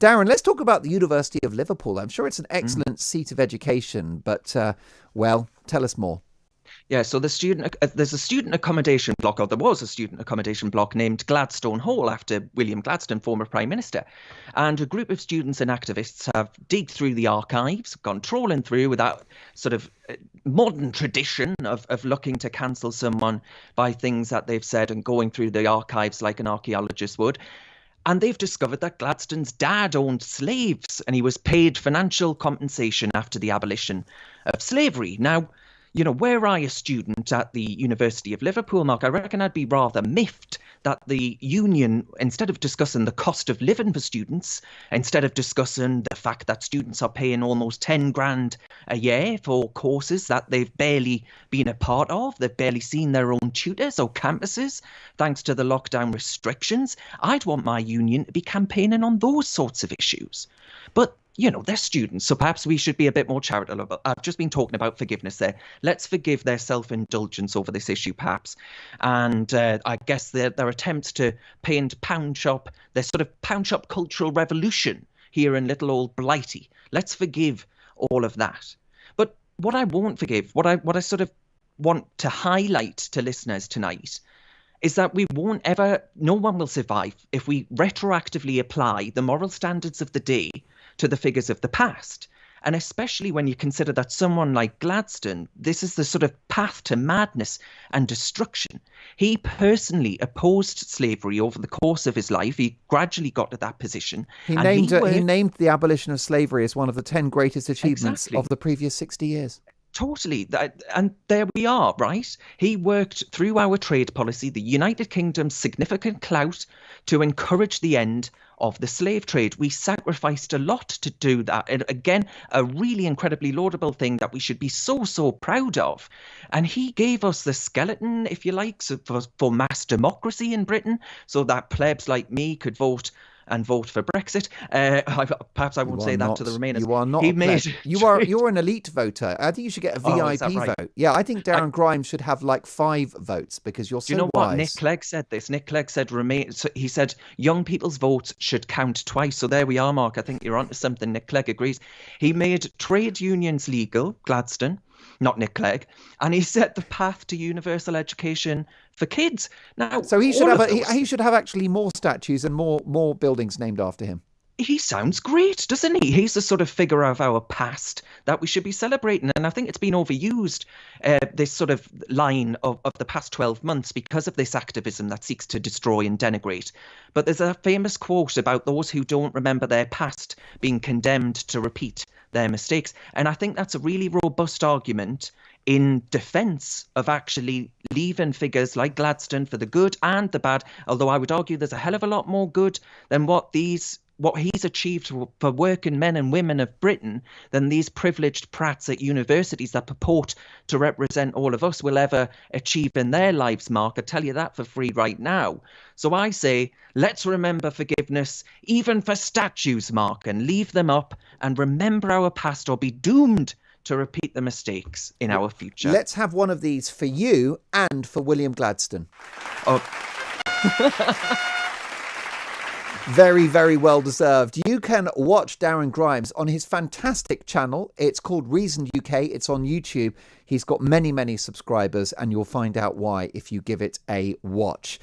Darren, let's talk about the University of Liverpool. I'm sure it's an excellent seat of education, but, tell us more. Yeah, so there's a student accommodation block, or there was a student accommodation block named Gladstone Hall after William Gladstone, former Prime Minister. And a group of students and activists have digged through the archives, gone trawling through with that sort of modern tradition of looking to cancel someone by things that they've said and going through the archives like an archaeologist would. And they've discovered that Gladstone's dad owned slaves and he was paid financial compensation after the abolition of slavery. Now, were I a student at the University of Liverpool, Mark, I reckon I'd be rather miffed that the union, instead of discussing the cost of living for students, instead of discussing the fact that students are paying almost 10 grand a year for courses that they've barely been a part of, they've barely seen their own tutors or campuses, thanks to the lockdown restrictions, I'd want my union to be campaigning on those sorts of issues. But they're students, so perhaps we should be a bit more charitable. I've just been talking about forgiveness there. Let's forgive their self-indulgence over this issue, perhaps. And I guess their attempts to paint Pound Shop, their sort of Pound Shop cultural revolution here in little old Blighty. Let's forgive all of that. But what I won't forgive, what I sort of want to highlight to listeners tonight is that no one will survive if we retroactively apply the moral standards of the day to the figures of the past. And especially when you consider that someone like Gladstone, this is the sort of path to madness and destruction. He personally opposed slavery over the course of his life. He gradually got to that position. He named the abolition of slavery as one of the 10 greatest achievements of the previous 60 years. Totally. And there we are, right? He worked through our trade policy, the United Kingdom's significant clout, to encourage the end of the slave trade. We sacrificed a lot to do that. And again, a really incredibly laudable thing that we should be so, so proud of. And he gave us the skeleton, if you like, for mass democracy in Britain, so that plebs like me could vote for Brexit. Perhaps I won't say that to the Remainers. You are not. You're an elite voter. I think you should get a VIP vote. Yeah, I think Darren Grimes should have like 5 votes because you're so wise. Do you know what? Nick Clegg said this. Nick Clegg said he said young people's votes should count twice. So there we are, Mark. I think you're onto something. Nick Clegg agrees. He made trade unions legal, Gladstone, not Nick Clegg, and he set the path to universal education for kids. Now, so he should have actually more statues and more buildings named after him. He sounds great, doesn't he? He's the sort of figure of our past that we should be celebrating. And I think it's been overused, this sort of line of the past 12 months because of this activism that seeks to destroy and denigrate. But there's a famous quote about those who don't remember their past being condemned to repeat their mistakes. And I think that's a really robust argument in defence of actually leaving figures like Gladstone for the good and the bad, although I would argue there's a hell of a lot more good than what he's achieved for working men and women of Britain than these privileged prats at universities that purport to represent all of us will ever achieve in their lives, Mark. I tell you that for free right now. So I say, let's remember forgiveness, even for statues, Mark, and leave them up and remember our past or be doomed to repeat the mistakes in our future. Let's have one of these for you and for William Gladstone. Oh. Very, very well deserved. You can watch Darren Grimes on his fantastic channel. It's called Reason UK. It's on YouTube. He's got many, many subscribers, and you'll find out why if you give it a watch.